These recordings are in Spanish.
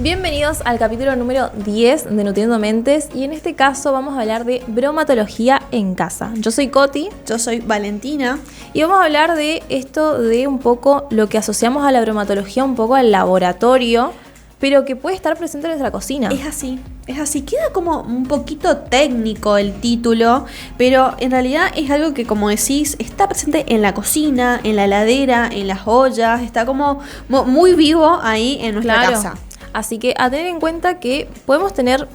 Bienvenidos al capítulo número 10 de Nutriendo Mentes y en este caso vamos a hablar de bromatología en casa. Yo soy Coti. Yo soy Valentina. Y vamos a hablar de esto de un poco lo que asociamos a la bromatología, un poco al laboratorio, pero que puede estar presente en nuestra cocina. Es así. Queda como un poquito técnico el título, pero en realidad es algo que, como decís, está presente en la cocina, en la heladera, en las ollas, está como muy vivo ahí en nuestra casa. Así que a tener en cuenta que podemos tener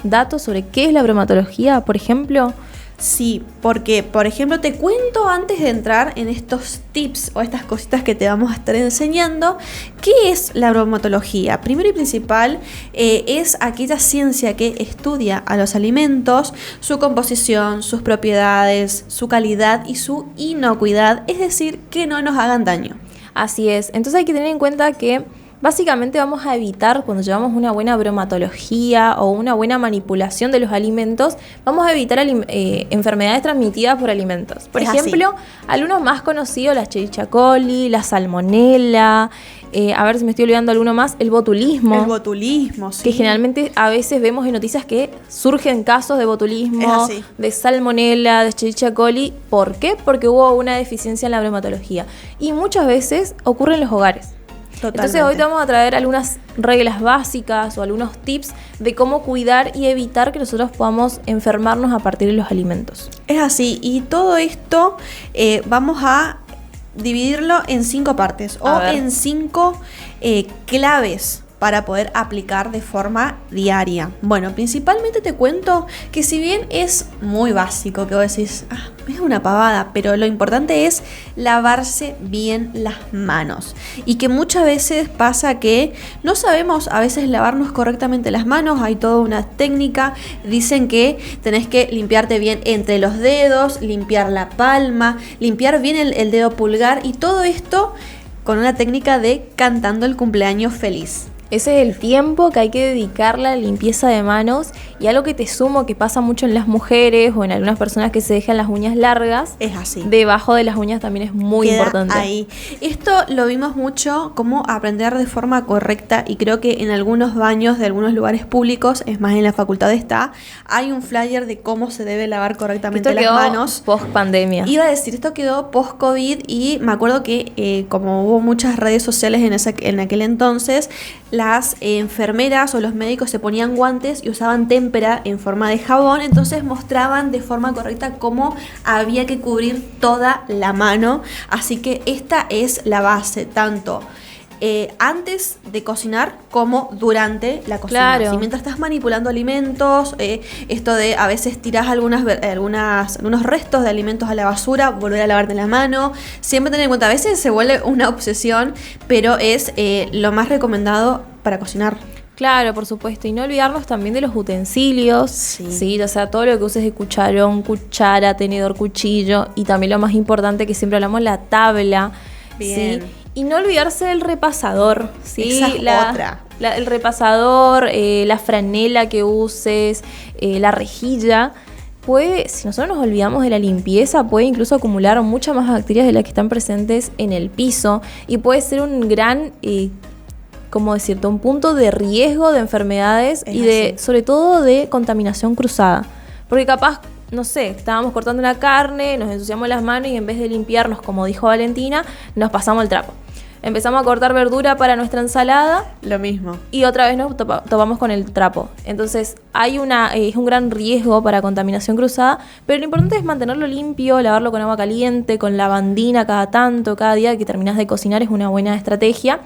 datos sobre qué es la bromatología, por ejemplo. Sí, porque, por ejemplo, te cuento antes de entrar en estos tips o estas cositas que te vamos a estar enseñando, ¿qué es la bromatología? Primero y principal, es aquella ciencia que estudia a los alimentos, su composición, sus propiedades, su calidad y su inocuidad, es decir, que no nos hagan daño. Así es, entonces hay que tener en cuenta que básicamente vamos a evitar, cuando llevamos una buena bromatología o una buena manipulación de los alimentos, vamos a evitar enfermedades transmitidas por alimentos. Por ejemplo, algunos más conocidos, la Escherichia coli, la salmonela, a ver si me estoy olvidando alguno más, el botulismo. El botulismo, sí. Que generalmente a veces vemos en noticias que surgen casos de botulismo, de salmonela, de Escherichia coli. ¿Por qué? Porque hubo una deficiencia en la bromatología. Y muchas veces ocurre en los hogares. Totalmente. Entonces hoy te vamos a traer algunas reglas básicas o algunos tips de cómo cuidar y evitar que nosotros podamos enfermarnos a partir de los alimentos. Es así, y todo esto vamos a dividirlo en 5 partes en 5 claves para poder aplicar de forma diaria. Bueno, principalmente te cuento que si bien es muy básico, que vos decís, es una pavada, pero lo importante es lavarse bien las manos. Y que muchas veces pasa que no sabemos a veces lavarnos correctamente las manos, hay toda una técnica, dicen que tenés que limpiarte bien entre los dedos, limpiar la palma, limpiar bien el dedo pulgar y todo esto con una técnica de cantando el cumpleaños feliz. Ese es el tiempo que hay que dedicarle a la limpieza de manos y algo que te sumo que pasa mucho en las mujeres o en algunas personas que se dejan las uñas largas. Es así. Debajo de las uñas también es muy importante. Ahí. Esto lo vimos mucho, cómo aprender de forma correcta y creo que en algunos baños de algunos lugares públicos, es más en la facultad hay un flyer de cómo se debe lavar correctamente las manos. Post pandemia. Iba a decir, esto quedó post COVID y me acuerdo que como hubo muchas redes sociales en aquel entonces, las enfermeras o los médicos se ponían guantes y usaban témpera en forma de jabón, entonces mostraban de forma correcta cómo había que cubrir toda la mano, así que esta es la base, tanto antes de cocinar como durante la cocina. Claro. Si mientras estás manipulando alimentos, esto de a veces tirás algunos restos de alimentos a la basura, volver a lavarte la mano, siempre tener en cuenta, a veces se vuelve una obsesión, pero es lo más recomendado para cocinar. Claro, por supuesto, y no olvidarnos también de los utensilios, sí, o sea, todo lo que uses de cucharón, cuchara, tenedor, cuchillo, y también lo más importante que siempre hablamos, la tabla. Bien. ¿Sí? Y no olvidarse del repasador, ¿sí? Esa es otra. El repasador, la franela que uses, la rejilla. Si nosotros nos olvidamos de la limpieza, puede incluso acumular muchas más bacterias de las que están presentes en el piso y puede ser un gran, un punto de riesgo de enfermedades sobre todo de contaminación cruzada. Porque capaz, no sé, estábamos cortando una carne, nos ensuciamos las manos y en vez de limpiarnos, como dijo Valentina, nos pasamos el trapo. Empezamos a cortar verdura para nuestra ensalada. Lo mismo. Y otra vez nos topamos con el trapo. Entonces es un gran riesgo para contaminación cruzada, pero lo importante es mantenerlo limpio, lavarlo con agua caliente, con lavandina cada día que terminas de cocinar es una buena estrategia.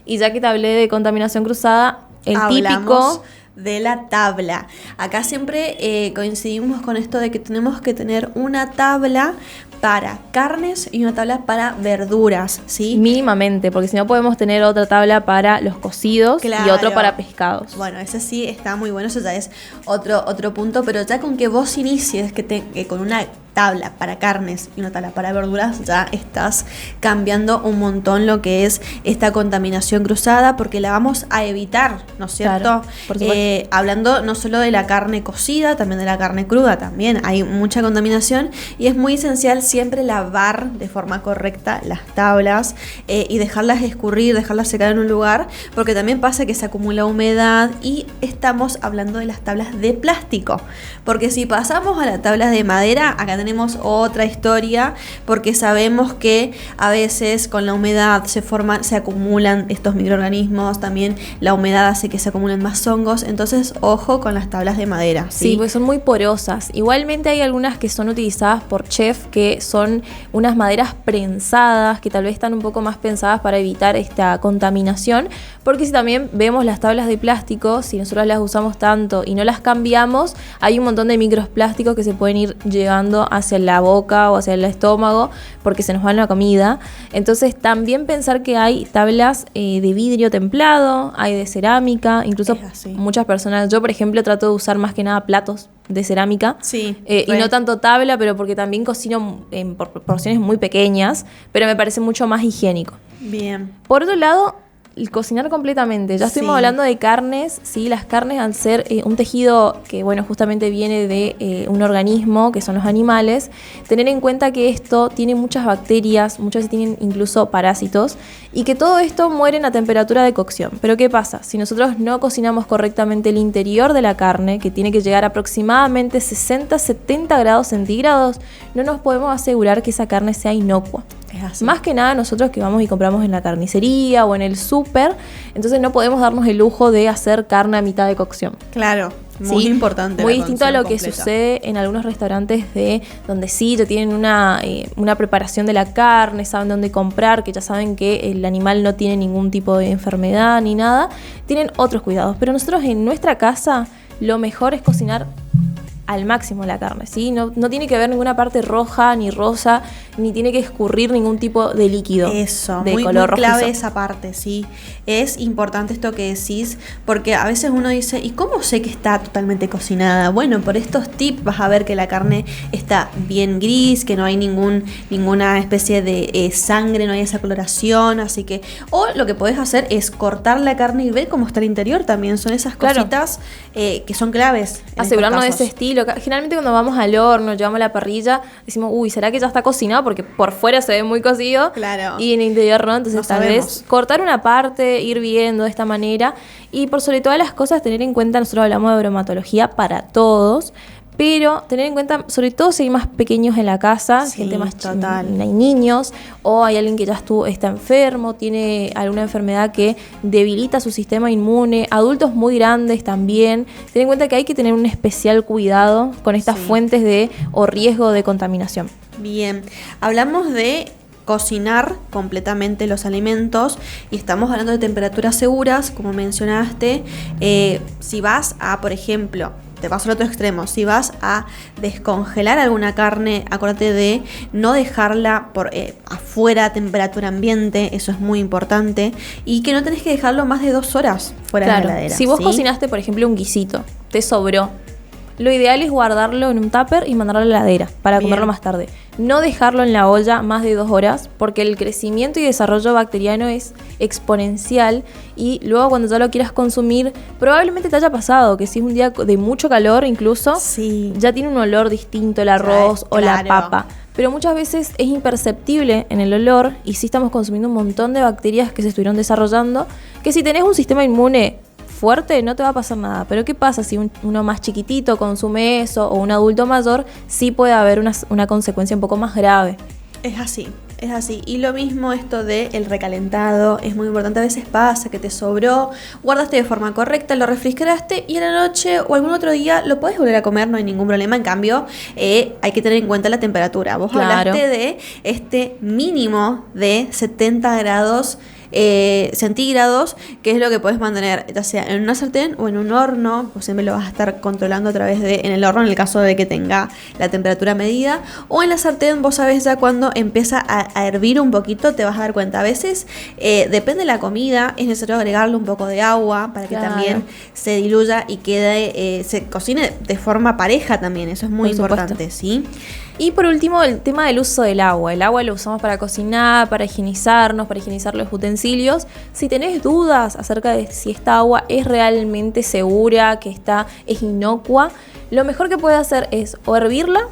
Y ya que te hablé de contaminación cruzada, Hablamos de la tabla. Acá siempre coincidimos con esto de que tenemos que tener una tabla para carnes y una tabla para verduras, ¿sí? Mínimamente, porque si no podemos tener otra tabla para los cocidos y otro para pescados. Bueno, ese sí está muy bueno, eso ya es otro punto, pero ya con que vos inicies con una tabla para carnes y una tabla para verduras, ya estás cambiando un montón lo que es esta contaminación cruzada, porque la vamos a evitar, ¿no es cierto? Claro, por supuesto. Hablando no solo de la carne cocida, también de la carne cruda, también hay mucha contaminación y es muy esencial siempre lavar de forma correcta las tablas y dejarlas escurrir, dejarlas secar en un lugar, porque también pasa que se acumula humedad. Y estamos hablando de las tablas de plástico, porque si pasamos a las tablas de madera, acá tenemos otra historia, porque sabemos que a veces con la humedad se acumulan estos microorganismos, también la humedad hace que se acumulen más hongos, entonces ojo con las tablas de madera. Sí, pues son muy porosas. Igualmente hay algunas que son utilizadas por chef, que son unas maderas prensadas, que tal vez están un poco más pensadas para evitar esta contaminación, porque si también vemos las tablas de plástico, si nosotros las usamos tanto y no las cambiamos, hay un montón de microplásticos que se pueden ir llegando hacia la boca o hacia el estómago porque se nos va la comida. Entonces también pensar que hay tablas de vidrio templado, hay de cerámica, incluso muchas personas, yo por ejemplo trato de usar más que nada platos de cerámica, sí, y no tanto tabla, pero porque también cocino en porciones muy pequeñas, pero me parece mucho más higiénico. Bien. Por otro lado, el cocinar completamente. Ya estuvimos hablando de carnes, ¿sí? Las carnes, al ser un tejido que, bueno, justamente viene de un organismo, que son los animales, tener en cuenta que esto tiene muchas bacterias, muchas tienen incluso parásitos, y que todo esto muere a temperatura de cocción. Pero ¿qué pasa? Si nosotros no cocinamos correctamente el interior de la carne, que tiene que llegar a aproximadamente 60-70 grados centígrados, no nos podemos asegurar que esa carne sea inocua. Más que nada nosotros que vamos y compramos en la carnicería o en el súper, entonces no podemos darnos el lujo de hacer carne a mitad de cocción. Claro, muy importante. Muy distinto a lo que sucede en algunos restaurantes donde sí ya tienen una preparación de la carne, saben dónde comprar, que ya saben que el animal no tiene ningún tipo de enfermedad ni nada, tienen otros cuidados. Pero nosotros en nuestra casa lo mejor es cocinar al máximo la carne, ¿sí? No tiene que haber ninguna parte roja ni rosa, ni tiene que escurrir ningún tipo de líquido. Eso, de muy color rojizo. clave esa parte, sí. Es importante esto que decís, porque a veces uno dice, ¿y cómo sé que está totalmente cocinada? Bueno, por estos tips vas a ver que la carne está bien gris, que no hay ninguna especie de sangre, no hay esa coloración, así que... O lo que podés hacer es cortar la carne y ver cómo está el interior también. Son esas cositas que son claves. Asegurarnos de ese estilo. Generalmente cuando vamos al horno, llevamos la parrilla, decimos, uy, ¿será que ya está cocinado? Porque por fuera se ve muy cocido. Claro. Y en el interior no, entonces tal vez cortar una parte, ir viendo de esta manera. Y por sobre todas las cosas, tener en cuenta, nosotros hablamos de bromatología para todos, pero tener en cuenta, sobre todo si hay más pequeños en la casa, gente más chica, hay niños, o hay alguien que ya está enfermo, tiene alguna enfermedad que debilita su sistema inmune, adultos muy grandes también. Ten en cuenta que hay que tener un especial cuidado con estas fuentes o riesgo de contaminación. Bien, hablamos de cocinar completamente los alimentos y estamos hablando de temperaturas seguras, como mencionaste. Si vas a, por ejemplo, te vas al otro extremo, si vas a descongelar alguna carne, acuérdate de no dejarla afuera a temperatura ambiente, eso es muy importante, y que no tenés que dejarlo más de 2 horas fuera de la heladera. Si vos cocinaste, por ejemplo, un guisito, te sobró, lo ideal es guardarlo en un tupper y mandarlo a la heladera para comerlo más tarde. No dejarlo en la olla más de 2 horas, porque el crecimiento y desarrollo bacteriano es exponencial, y luego cuando ya lo quieras consumir, probablemente te haya pasado que si es un día de mucho calor incluso, ya tiene un olor distinto el arroz o la papa. Pero muchas veces es imperceptible en el olor, y sí estamos consumiendo un montón de bacterias que se estuvieron desarrollando, que si tenés un sistema inmune fuerte no te va a pasar nada. Pero ¿qué pasa si uno más chiquitito consume eso, o un adulto mayor? Sí puede haber una consecuencia un poco más grave. Es así. Y lo mismo esto del recalentado, es muy importante. A veces pasa que te sobró, guardaste de forma correcta, lo refrigeraste y a la noche o algún otro día lo podés volver a comer, no hay ningún problema. En cambio, hay que tener en cuenta la temperatura. Vos hablaste de este mínimo de 70 grados centígrados, que es lo que puedes mantener ya sea en una sartén o en un horno. Pues siempre lo vas a estar controlando a través en el horno, en el caso de que tenga la temperatura medida, o en la sartén. Vos sabés ya cuando empieza a hervir un poquito, te vas a dar cuenta. A veces depende de la comida, es necesario agregarle un poco de agua para que también se diluya y se cocine de forma pareja también. Eso es muy importante, ¿sí? Y por último, el tema del uso del agua. El agua lo usamos para cocinar, para higienizarnos, para higienizar los utensilios. Si tenés dudas acerca de si esta agua es realmente segura, es inocua, lo mejor que puedes hacer es o hervirla,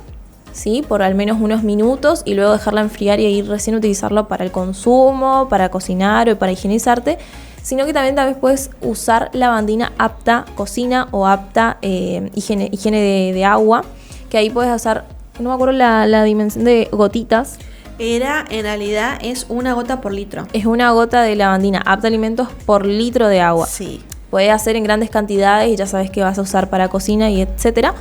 ¿sí?, por al menos unos minutos y luego dejarla enfriar y ahí recién utilizarlo para el consumo, para cocinar o para higienizarte, sino que también puedes usar lavandina apta cocina o apta higiene de agua, que ahí puedes usar, no me acuerdo la dimensión de gotitas. En realidad es una gota por litro. Es una gota de lavandina apta alimentos por litro de agua. Sí. Puedes hacer en grandes cantidades y ya sabes que vas a usar para cocina y etcétera.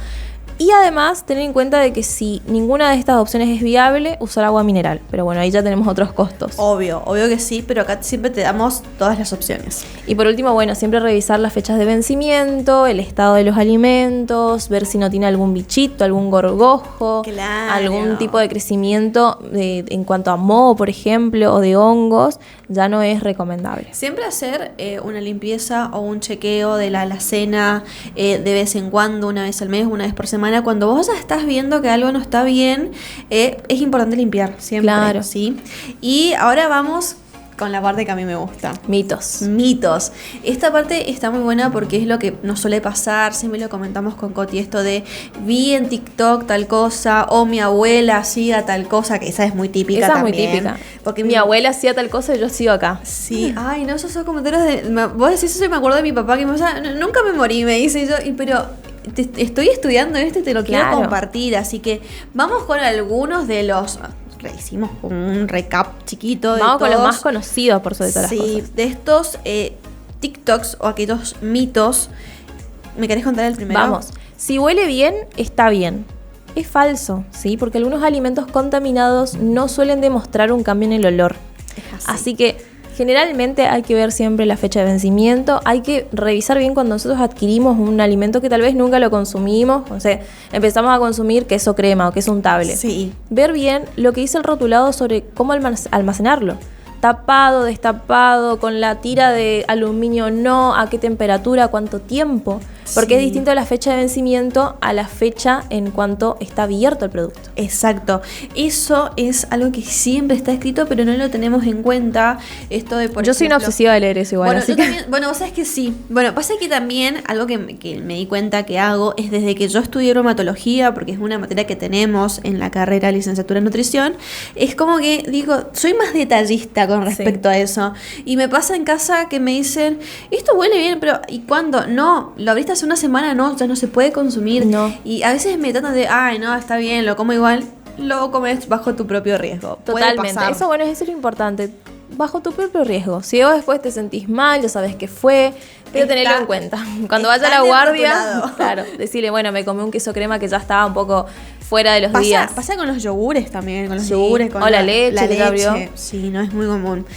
Y además, tener en cuenta de que si ninguna de estas opciones es viable, usar agua mineral. Pero bueno, ahí ya tenemos otros costos. Obvio que sí, pero acá siempre te damos todas las opciones. Y por último, bueno, siempre revisar las fechas de vencimiento, el estado de los alimentos, ver si no tiene algún bichito, algún gorgojo, claro, algún tipo de crecimiento en cuanto a moho, por ejemplo, o de hongos, ya no es recomendable. Siempre hacer una limpieza o un chequeo de la alacena de vez en cuando, una vez al mes, una vez por semana. Cuando vos ya estás viendo que algo no está bien, es importante limpiar siempre. Claro. ¿Sí? Y ahora vamos con la parte que a mí me gusta. Mitos. Esta parte está muy buena porque es lo que nos suele pasar, siempre lo comentamos con Coti, esto de vi en TikTok tal cosa, o mi abuela hacía tal cosa, que esa es muy típica también. Esa es muy típica. Porque mi abuela hacía tal cosa y yo sigo acá. Sí, ay, no, esos son comentarios vos decís eso y me acuerdo de mi papá que me decía, nunca me morí, me dice yo, pero estoy estudiando esto y te lo quiero compartir, así que vamos con algunos de los... Hicimos un recap chiquito de vamos todos. con los más conocidos por sobre todas las cosas. Sí, de estos TikToks o aquellos mitos. ¿Me querés contar el primero? Vamos, si huele bien, está bien. Es falso, ¿sí? Porque algunos alimentos contaminados no suelen demostrar un cambio en el olor. Así que generalmente hay que ver siempre la fecha de vencimiento, hay que revisar bien cuando nosotros adquirimos un alimento que tal vez nunca lo consumimos, o sea, empezamos a consumir queso crema o queso untable. Sí. Ver bien lo que dice el rotulado sobre cómo almacenarlo. Tapado, destapado, con la tira de aluminio no, a qué temperatura, cuánto tiempo. Porque es distinto la fecha de vencimiento a la fecha en cuanto está abierto el producto. Exacto. Eso es algo que siempre está escrito, pero no lo tenemos en cuenta. Esto de, por Yo soy una obsesiva de leer eso igual. Bueno, así yo también, bueno, vos sabés que sí. Bueno, pasa que también algo que me di cuenta que hago es desde que yo estudié bromatología, porque es una materia que tenemos en la carrera licenciatura en nutrición, es como que digo, soy más detallista con respecto a eso. Y me pasa en casa que me dicen, esto huele bien, pero ¿y cuándo? No, lo abriste hace una semana, no, ya no se puede consumir. No. Y a veces me tratan de, ay, no, está bien, lo como igual. Lo comes bajo tu propio riesgo. Totalmente. Eso, bueno, eso es lo importante. Bajo tu propio riesgo. Si vos después te sentís mal, ya sabes qué fue, pero tenelo en cuenta. Cuando vaya a la guardia, claro, decirle, bueno, me comí un queso crema que ya estaba un poco fuera de los días. Pasa con los yogures también, con los yogures, con la leche. Sí, no es muy común.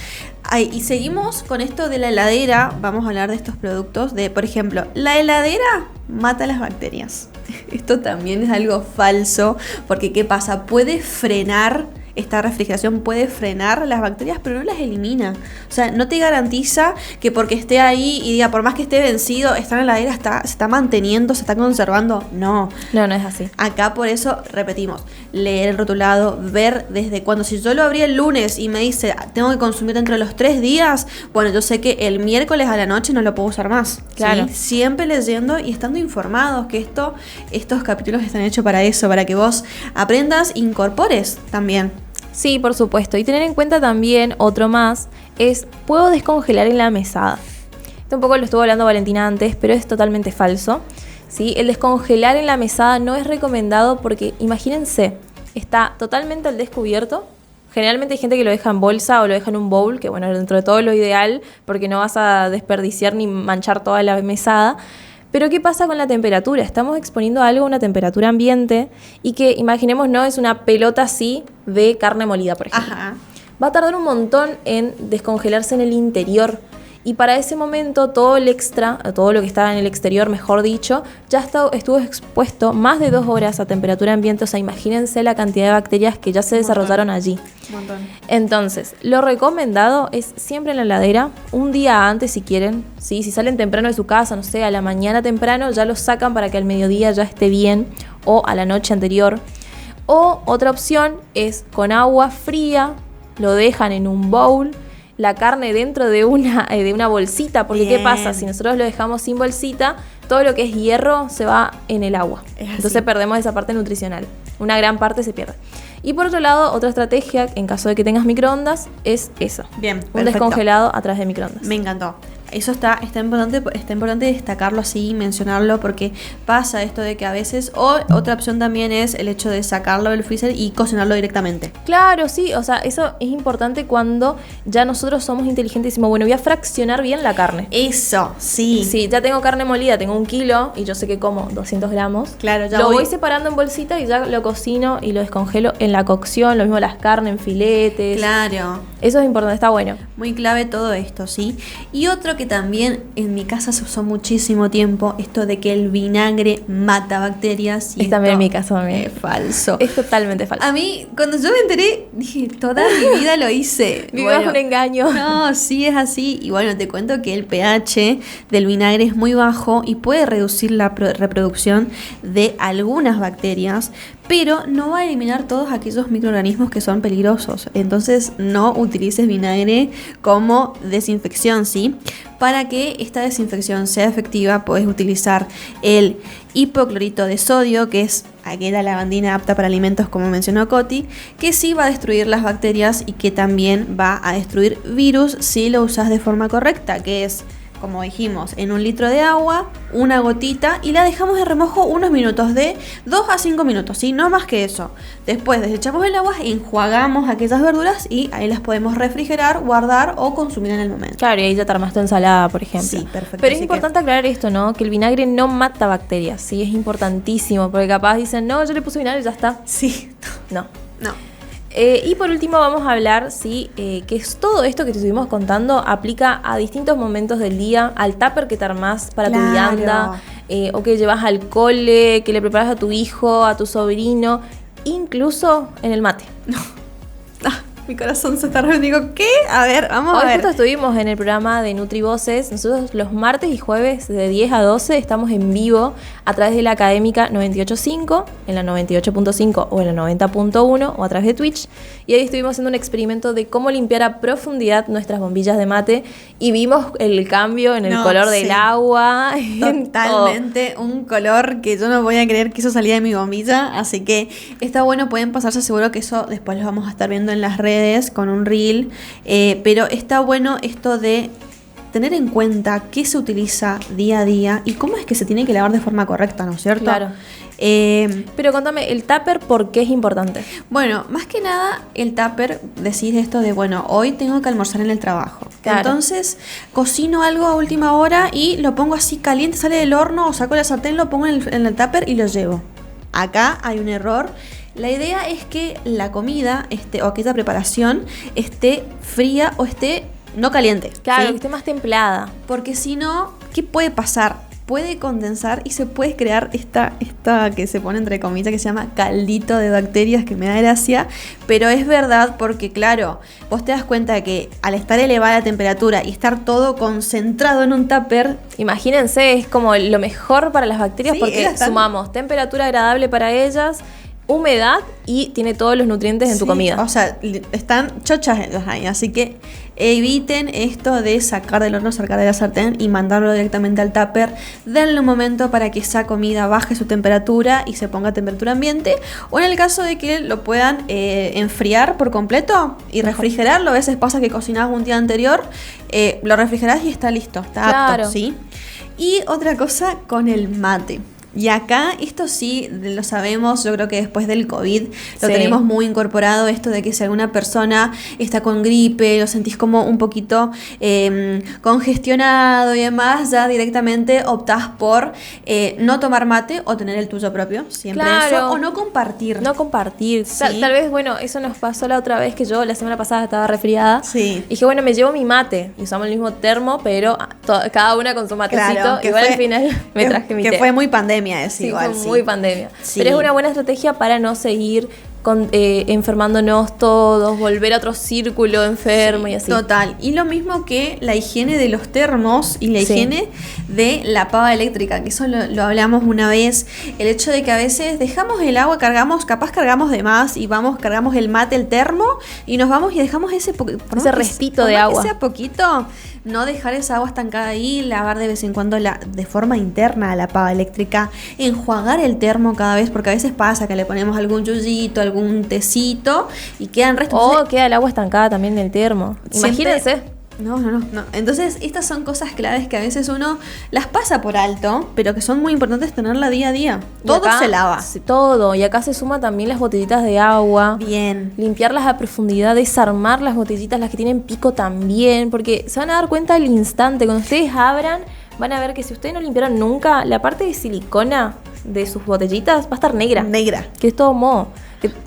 Ay, y seguimos con esto de la heladera. Vamos a hablar de estos productos. Por ejemplo, la heladera mata las bacterias. Esto también es algo falso, porque ¿qué pasa? Puede frenar. Esta refrigeración puede frenar las bacterias, pero no las elimina. O sea, no te garantiza que porque esté ahí y diga, por más que esté vencido, está en la heladera, se está manteniendo, se está conservando. No. No es así. Acá por eso, repetimos, leer el rotulado, ver desde cuándo. Si yo lo abrí el lunes y me dice, tengo que consumir dentro de los 3 días, bueno, yo sé que el miércoles a la noche no lo puedo usar más. Claro. ¿Sí? Siempre leyendo y estando informados, que estos capítulos están hechos para eso, para que vos aprendas, incorpores también. Sí, por supuesto. Y tener en cuenta también, otro más, es, ¿puedo descongelar en la mesada? Esto un poco lo estuvo hablando Valentina antes, pero es totalmente falso. ¿Sí? El descongelar en la mesada no es recomendado porque, imagínense, está totalmente al descubierto. Generalmente hay gente que lo deja en bolsa o lo deja en un bowl, que bueno, dentro de todo lo ideal, porque no vas a desperdiciar ni manchar toda la mesada. Pero ¿qué pasa con la temperatura? Estamos exponiendo algo a una temperatura ambiente y que, imaginemos, no es una pelota así de carne molida, por ejemplo. Ajá. Va a tardar un montón en descongelarse en el interior. Y para ese momento todo el extra, todo lo que estaba en el exterior, mejor dicho, ya estuvo expuesto más de 2 horas a temperatura ambiente. O sea, imagínense la cantidad de bacterias que ya se desarrollaron allí. Un montón. Entonces, lo recomendado es siempre en la heladera, un día antes si quieren. ¿Sí? Si salen temprano de su casa, no sé, a la mañana temprano, ya lo sacan para que al mediodía ya esté bien, o a la noche anterior. O otra opción es con agua fría, lo dejan en un bowl, la carne dentro de una bolsita, porque Bien. ¿qué pasa? Si nosotros lo dejamos sin bolsita, todo lo que es hierro se va en el agua. Entonces perdemos esa parte nutricional. Una gran parte se pierde. Y por otro lado, otra estrategia, en caso de que tengas microondas, es esa. Bien, un perfecto. descongelado a través de microondas. Me encantó. Eso está importante destacarlo así, mencionarlo, porque pasa esto de que a veces, o otra opción también es el hecho de sacarlo del freezer y cocinarlo directamente. Claro, sí, o sea, eso es importante cuando ya nosotros somos inteligentes y decimos, bueno, voy a fraccionar bien la carne. Eso, sí. Sí, ya tengo carne molida, tengo 1 kilo y yo sé que como 200 gramos. Claro, ya lo voy voy separando en bolsitas y ya lo cocino y lo descongelo en la cocción, lo mismo las carnes en filetes. Claro. Eso es importante, está bueno. Muy clave todo esto, ¿sí? Y otro que también en mi casa se usó muchísimo tiempo, esto de que el vinagre mata bacterias. Y es también en mi caso también. Es falso. Es totalmente falso. A mí, cuando yo me enteré, dije, toda mi vida lo hice. Vivías un engaño. No, sí es así. Y bueno, te cuento que el pH del vinagre es muy bajo y puede reducir la reproducción de algunas bacterias, pero no va a eliminar todos aquellos microorganismos que son peligrosos. Entonces no utilices vinagre como desinfección, ¿sí? Para que esta desinfección sea efectiva, puedes utilizar el hipoclorito de sodio, que es aquella lavandina apta para alimentos, como mencionó Coti, que sí va a destruir las bacterias y que también va a destruir virus si lo usas de forma correcta, que es, como dijimos, en 1 litro de agua, una gotita y la dejamos de remojo unos minutos, de 2 a 5 minutos, ¿sí? No más que eso. Después desechamos el agua, enjuagamos aquellas verduras y ahí las podemos refrigerar, guardar o consumir en el momento. Claro, y ahí ya te armaste ensalada, por ejemplo. Sí, perfecto. Pero es importante aclarar esto, ¿no? Que el vinagre no mata bacterias, ¿sí? Es importantísimo, porque capaz dicen, no, yo le puse vinagre y ya está. Sí. No. No. Y por último vamos a hablar, sí, que es todo esto que te estuvimos contando aplica a distintos momentos del día, al tupper que te armás para tu vianda, o que llevas al cole, que le preparas a tu hijo, a tu sobrino, incluso en el mate. Mi corazón se está reuniendo. Digo, ¿qué? A ver, vamos a Hoy ver. justo estuvimos en el programa de NutriVoces. Nosotros los martes y jueves de 10 a 12 estamos en vivo a través de la Académica 98.5, en la 98.5 o en la 90.1 o a través de Twitch. Y ahí estuvimos haciendo un experimento de cómo limpiar a profundidad nuestras bombillas de mate y vimos el cambio en el color del agua. Totalmente, un color que yo no voy a creer que eso salía de mi bombilla. Así que está bueno, pueden pasarse, seguro que eso después lo vamos a estar viendo en las redes con un reel, pero está bueno esto de tener en cuenta qué se utiliza día a día y cómo es que se tiene que lavar de forma correcta, ¿no es cierto? Claro. Pero contame, ¿el tupper por qué es importante? Bueno, más que nada el tupper, decís esto de, bueno, hoy tengo que almorzar en el trabajo. Claro. Entonces cocino algo a última hora y lo pongo así caliente, sale del horno, o saco la sartén, lo pongo en el tupper y lo llevo. Acá hay un error. La idea es que la comida o aquella preparación esté fría o esté no caliente. Claro, ¿sí? que esté más templada. Porque si no, ¿qué puede pasar? Puede condensar y se puede crear esta que se pone entre comillas, que se llama caldito de bacterias, que me da gracia, pero es verdad porque, claro, vos te das cuenta de que al estar elevada la temperatura y estar todo concentrado en un tupper, imagínense, es como lo mejor para las bacterias, sí, porque sumamos temperatura agradable para ellas, humedad y tiene todos los nutrientes en tu comida. O sea, están chochas ellos ahí, así que eviten esto de sacar del horno, sacar de la sartén y mandarlo directamente al tupper. Denle un momento para que esa comida baje su temperatura y se ponga a temperatura ambiente, o en el caso de que lo puedan enfriar por completo y refrigerarlo. A veces pasa que cocinás un día anterior, lo refrigerás y está listo, está apto, ¿sí? Y otra cosa con el mate. Y acá, esto sí lo sabemos, yo creo que después del COVID lo tenemos muy incorporado, esto de que si alguna persona está con gripe, lo sentís como un poquito congestionado y demás, ya directamente optás por no tomar mate o tener el tuyo propio, siempre eso, o no compartir. No compartir, ¿sí? Tal vez, bueno, eso nos pasó la otra vez que yo la semana pasada estaba resfriada. Sí. Y dije, bueno, me llevo mi mate, y usamos el mismo termo, pero cada una con su matecito, claro, igual al final me traje mi té. Que fue muy pandemia. Es sí, igual, fue muy pandemia. Sí. Pero es una buena estrategia para no seguir enfermándonos todos, volver a otro círculo enfermo y así. Total. Y lo mismo que la higiene de los termos y la higiene de la pava eléctrica, que eso lo hablamos una vez. El hecho de que a veces dejamos el agua, capaz cargamos de más y cargamos el mate, el termo, y nos vamos y dejamos ese restito de agua. Que sea poquito, no dejar esa agua estancada ahí, lavar de vez en cuando de forma interna a la pava eléctrica, enjuagar el termo cada vez, porque a veces pasa que le ponemos algún yuyito, algún tecito y quedan restos. O queda el agua estancada también en el termo. Imagínense. No. Entonces, estas son cosas claves que a veces uno las pasa por alto, pero que son muy importantes tenerla día a día. Todo se lava. Todo. Y acá se suma también las botellitas de agua. Bien. Limpiarlas a profundidad, desarmar las botellitas, las que tienen pico también, porque se van a dar cuenta al instante. Cuando ustedes abran, van a ver que si ustedes no limpiaron nunca, la parte de silicona de sus botellitas va a estar negra. Que es todo moho.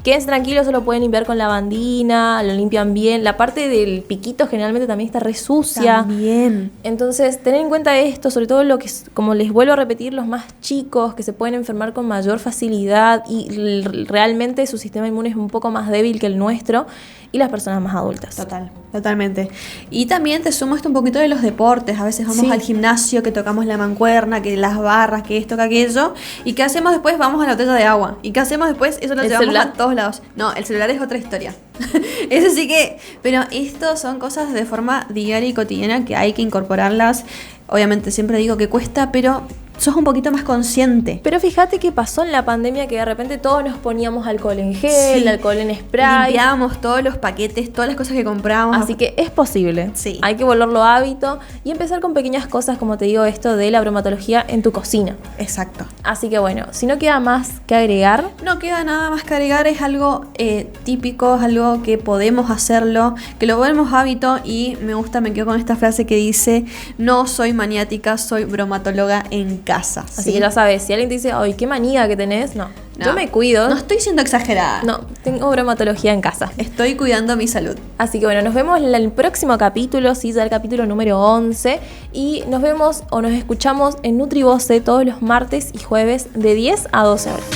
Quédense tranquilos, se lo pueden limpiar con lavandina, lo limpian bien. La parte del piquito generalmente también está re sucia. También. Entonces, tener en cuenta esto, sobre todo lo que, como les vuelvo a repetir, los más chicos que se pueden enfermar con mayor facilidad y realmente su sistema inmune es un poco más débil que el nuestro, y las personas más adultas. Totalmente. Y también te sumo esto un poquito de los deportes. A veces vamos al gimnasio, que tocamos la mancuerna, que las barras, que esto, que aquello. ¿Y qué hacemos después? Vamos a la botella de agua. ¿Y qué hacemos después? Eso lo llevamos a todos lados. No, el celular es otra historia. Eso sí que... Pero esto son cosas de forma diaria y cotidiana que hay que incorporarlas. Obviamente siempre digo que cuesta, pero sos un poquito más consciente. Pero fíjate que pasó en la pandemia, que de repente todos nos poníamos alcohol en gel, alcohol en spray. Limpiábamos todos los paquetes, todas las cosas que comprábamos. Así que es posible. Sí. Hay que volverlo hábito y empezar con pequeñas cosas, como te digo, esto de la bromatología en tu cocina. Exacto. Así que bueno, si no queda más que agregar. No queda nada más que agregar, es algo típico, es algo que podemos hacerlo, que lo volvemos hábito, y me quedo con esta frase que dice: no soy maniática, soy bromatóloga en casa. Así que ya sabes, si alguien te dice, ay, qué manía que tenés, no, yo me cuido. No estoy siendo exagerada. No, tengo bromatología en casa. Estoy cuidando mi salud. Así que bueno, nos vemos en el próximo capítulo, sí, ya el capítulo número 11. Y nos vemos o nos escuchamos en NutriVoce todos los martes y jueves de 10 a 12 horas.